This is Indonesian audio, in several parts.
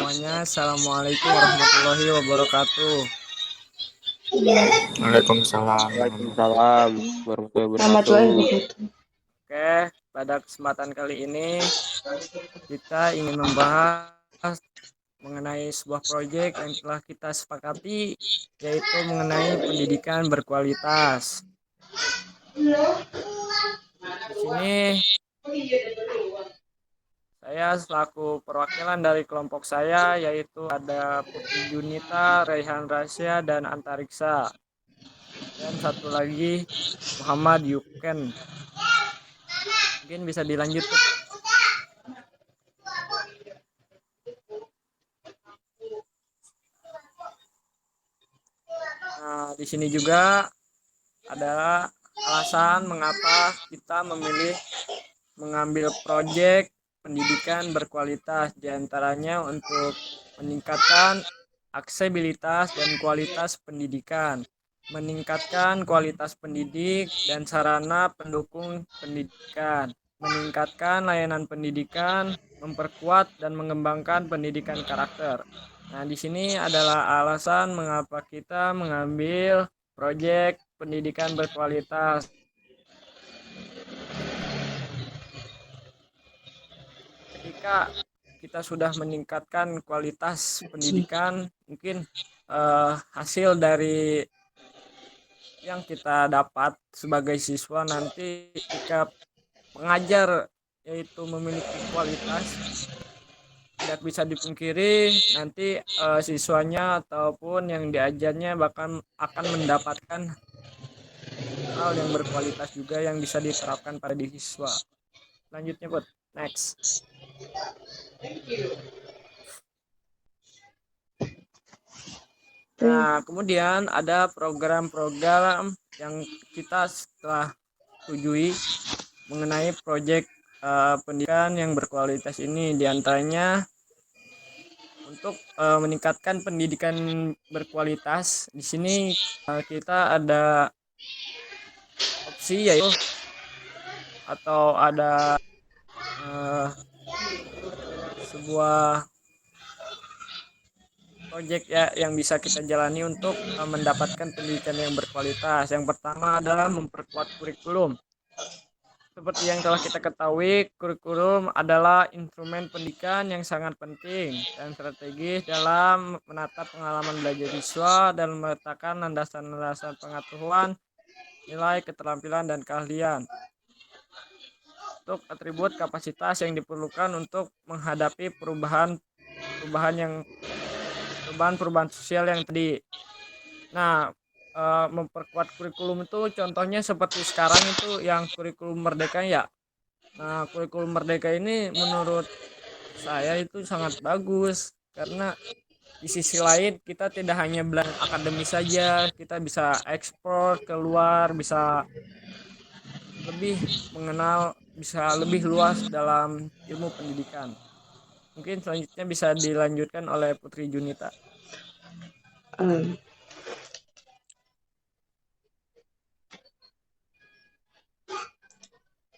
semuanya. Assalamualaikum warahmatullahi wabarakatuh. Waalaikumsalam. Waalaikumsalam warahmatullahi Warahmatullahi wabarakatuh. wabarakatuh. Oke, pada kesempatan kali ini kita ingin membahas mengenai sebuah proyek yang telah kita sepakati, yaitu mengenai pendidikan berkualitas. Di sini saya selaku perwakilan dari kelompok saya, yaitu ada Putri Junita, Raihan Rasya, dan Antariksa. Dan satu lagi Muhammad Yuken. Mungkin bisa dilanjut, Put. Nah, di sini juga ada alasan mengapa kita memilih mengambil proyek pendidikan berkualitas, diantaranya untuk meningkatkan aksesibilitas dan kualitas pendidikan, meningkatkan kualitas pendidik dan sarana pendukung pendidikan, meningkatkan layanan pendidikan, memperkuat dan mengembangkan pendidikan karakter. Nah, di sini adalah alasan mengapa kita mengambil proyek pendidikan berkualitas. Ketika kita sudah meningkatkan kualitas pendidikan, mungkin hasil dari yang kita dapat sebagai siswa nanti ketika pengajar yaitu memiliki kualitas, tidak bisa dipungkiri nanti siswanya ataupun yang diajarnya bahkan akan mendapatkan hal yang berkualitas juga yang bisa diterapkan pada diri siswa. Lanjutnya, Bud. Next. Nah, kemudian ada program-program yang kita setelah setujui mengenai proyek pendidikan yang berkualitas ini, diantaranya untuk meningkatkan pendidikan berkualitas. Di sini kita ada opsi yaitu atau ada sebuah proyek ya yang bisa kita jalani untuk mendapatkan pendidikan yang berkualitas. Yang pertama adalah memperkuat kurikulum. Seperti yang telah kita ketahui, kurikulum adalah instrumen pendidikan yang sangat penting dan strategis dalam menata pengalaman belajar siswa dan meletakkan landasan-landasan pengetahuan, nilai, keterampilan, dan keahlian untuk atribut kapasitas yang diperlukan untuk menghadapi perubahan sosial yang tadi. Nah, memperkuat kurikulum itu contohnya seperti sekarang itu yang kurikulum merdeka ya. Nah, kurikulum merdeka ini menurut saya itu sangat bagus karena di sisi lain kita tidak hanya belajar akademis saja, kita bisa ekspor keluar, bisa lebih mengenal, bisa lebih luas dalam ilmu pendidikan. Mungkin selanjutnya bisa dilanjutkan oleh Putri Junita.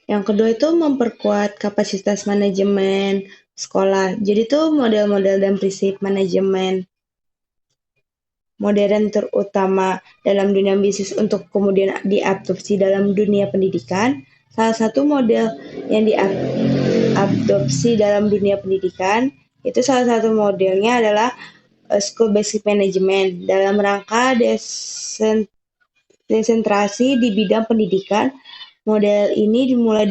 Yang kedua itu memperkuat kapasitas manajemen sekolah. Jadi itu model-model dan prinsip manajemen modern terutama dalam dunia bisnis untuk kemudian diadopsi dalam dunia pendidikan. Salah satu model yang diadopsi dalam dunia pendidikan itu salah satu modelnya adalah School Basic Management dalam rangka desentrasi di bidang pendidikan. Model ini dimulai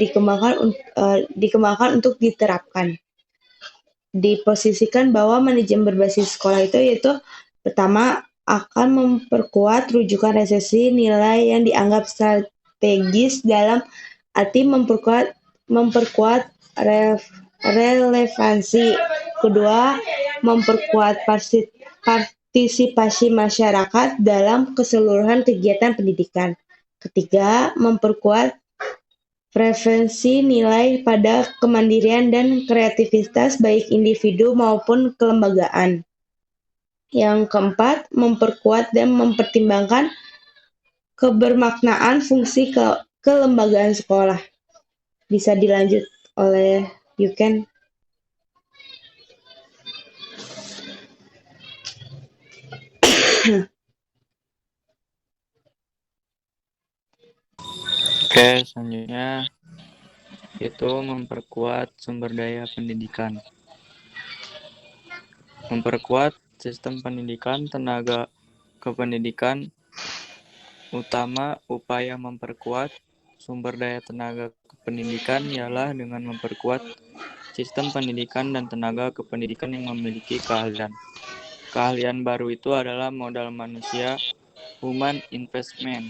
dikembangkan untuk diterapkan. Diposisikan bahwa manajemen berbasis sekolah itu yaitu pertama akan memperkuat rujukan resesi nilai yang dianggap strategis dalam arti memperkuat relevansi. Kedua, memperkuat partisipasi masyarakat dalam keseluruhan kegiatan pendidikan. Ketiga, memperkuat preferensi nilai pada kemandirian dan kreativitas baik individu maupun kelembagaan. Yang keempat, memperkuat dan mempertimbangkan kebermaknaan fungsi kelembagaan sekolah. Bisa dilanjut oleh Yuken. Oke, selanjutnya itu memperkuat sumber daya pendidikan. Memperkuat sistem pendidikan, tenaga kependidikan, utama upaya memperkuat sumber daya tenaga kependidikan ialah dengan memperkuat sistem pendidikan dan tenaga kependidikan yang memiliki keahlian. Keahlian baru itu adalah modal manusia, human investment,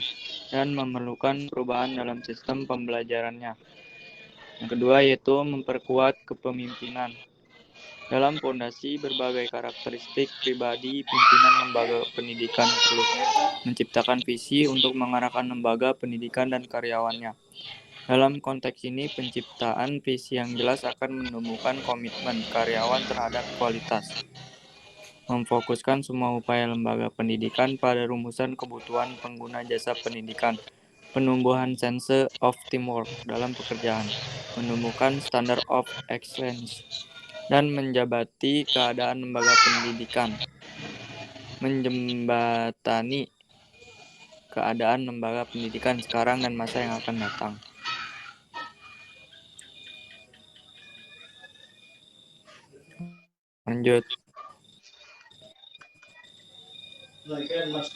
dan memerlukan perubahan dalam sistem pembelajarannya. Yang kedua yaitu memperkuat kepemimpinan. Dalam pondasi berbagai karakteristik pribadi, pimpinan lembaga pendidikan perlu menciptakan visi untuk mengarahkan lembaga pendidikan dan karyawannya. Dalam konteks ini, penciptaan visi yang jelas akan menumbuhkan komitmen karyawan terhadap kualitas. Memfokuskan semua upaya lembaga pendidikan pada rumusan kebutuhan pengguna jasa pendidikan. Penumbuhan sense of teamwork dalam pekerjaan. Menumbuhkan standard of excellence. Dan menjabati keadaan lembaga pendidikan. Menjembatani keadaan lembaga pendidikan sekarang dan masa yang akan datang. Lanjut. Yang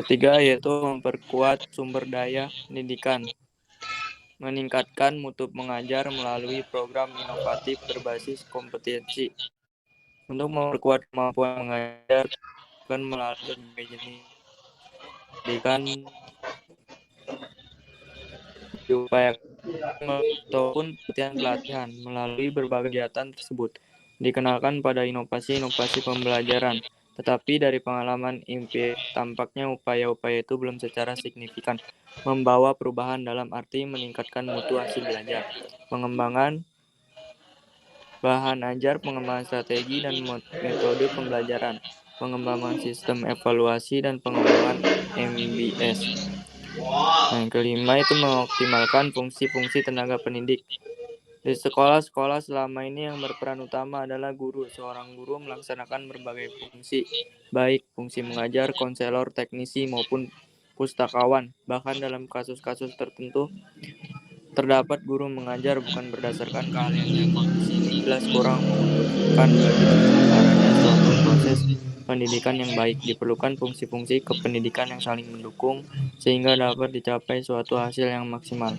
ketiga yaitu memperkuat sumber daya pendidikan. Meningkatkan mutu mengajar melalui program inovatif berbasis kompetensi. Untuk memperkuat kemampuan mengajar akan melalui berbagai jenis pendidikan diupayakan ataupun pelatihan melalui berbagai kegiatan tersebut. Dikenalkan pada inovasi-inovasi pembelajaran. Tetapi dari pengalaman IMPI, tampaknya upaya-upaya itu belum secara signifikan membawa perubahan dalam arti meningkatkan mutu hasil belajar. Pengembangan bahan ajar, pengembangan strategi dan metode pembelajaran, pengembangan sistem evaluasi dan pengembangan MBS. Yang kelima itu mengoptimalkan fungsi-fungsi tenaga pendidik. Di sekolah-sekolah selama ini yang berperan utama adalah guru. Seorang guru melaksanakan berbagai fungsi, baik fungsi mengajar, konselor, teknisi, maupun pustakawan. Bahkan dalam kasus-kasus tertentu, terdapat guru mengajar bukan berdasarkan keahliannya. Kondisi ini jelas kurang menguntungkan bagi terselenggaranya suatu proses pendidikan yang baik. Diperlukan fungsi-fungsi kependidikan yang saling mendukung, sehingga dapat dicapai suatu hasil yang maksimal.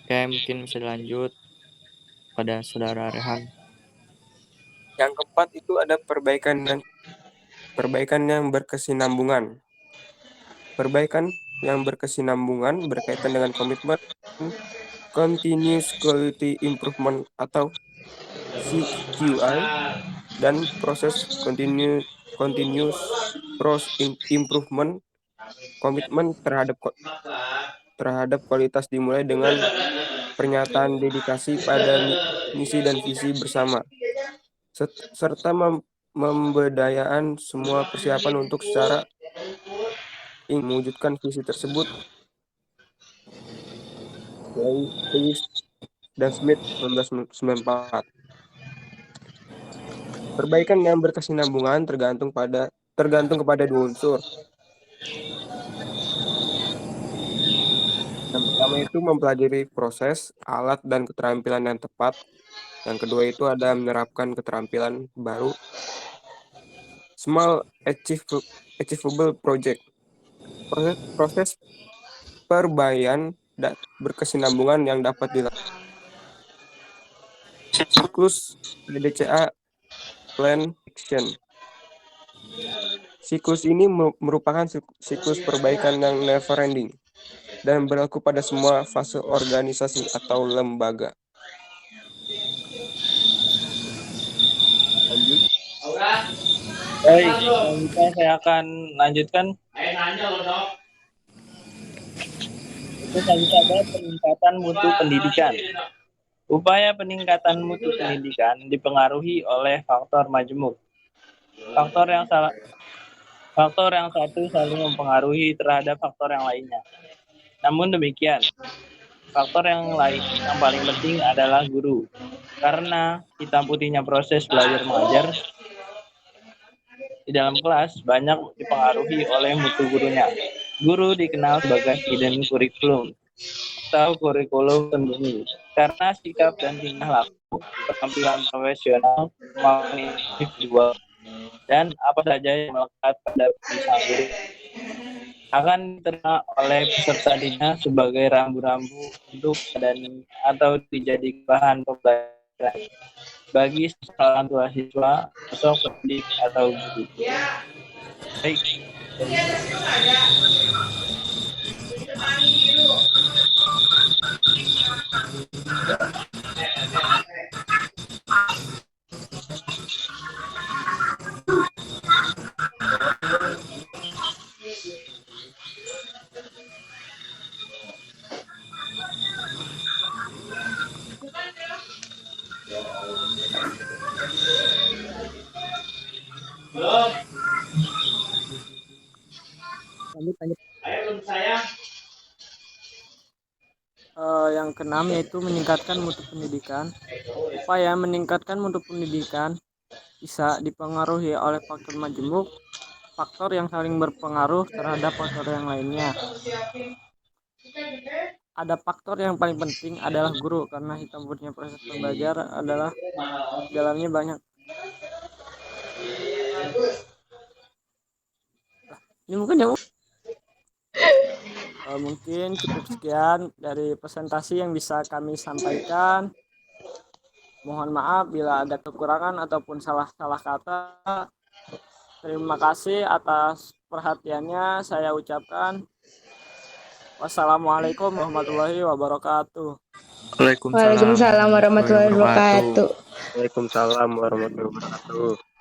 Oke, mungkin bisa lanjut pada Saudara Rehan. Yang keempat itu ada perbaikan yang berkesinambungan. Perbaikan yang berkesinambungan berkaitan dengan komitmen Continuous Quality Improvement atau CQI dan proses Continuous Improvement. Komitmen terhadap kualitas dimulai dengan pernyataan dedikasi pada misi dan visi bersama, serta pemberdayaan semua persiapan untuk secara mewujudkan visi tersebut. Lewis dan Smith 1994. Perbaikan yang berkesinambungan tergantung kepada dua unsur. Yang pertama itu mempelajari proses, alat, dan keterampilan yang tepat. Yang kedua itu ada menerapkan keterampilan baru. Small achievable project. Proses perbaikan berkesinambungan yang dapat dilakukan. Siklus PDCA Plan Action. Siklus ini merupakan siklus perbaikan yang never ending dan berlaku pada semua fase organisasi atau lembaga. Lanjut. Baik, selanjutnya saya akan lanjutkan. Itu selanjutnya adalah peningkatan mutu pendidikan. Upaya peningkatan mutu pendidikan dipengaruhi oleh faktor majemuk. Faktor yang salah Faktor yang satu saling mempengaruhi terhadap faktor yang lainnya. Namun demikian, faktor yang lain yang paling penting adalah guru. Karena hitam putihnya proses belajar mengajar di dalam kelas banyak dipengaruhi oleh mutu gurunya. Guru dikenal sebagai hidden curriculum atau kurikulum sembunyi karena sikap dan tingkah laku, keterampilan profesional, kemampuan individual, dan apa saja yang melekat pada sang guru akan diterima oleh peserta didik sebagai rambu-rambu untuk dan atau dijadikan bahan pembelajaran bagi orang tua siswa, sosok pendidik atau guru. Baik. Lanjut. Yang keenam yaitu meningkatkan mutu pendidikan. Upaya meningkatkan mutu pendidikan bisa dipengaruhi oleh faktor majemuk, faktor yang saling berpengaruh terhadap faktor yang lainnya. Ada faktor yang paling penting adalah guru, karena hitam putihnya proses belajar adalah dalamnya banyak. Ini mungkin cukup sekian dari presentasi yang bisa kami sampaikan. Mohon maaf bila ada kekurangan ataupun salah-salah kata. Terima kasih atas perhatiannya. Saya ucapkan wassalamualaikum warahmatullahi wabarakatuh. Waalaikumsalam warahmatullahi wabarakatuh. Waalaikumsalam warahmatullahi wabarakatuh.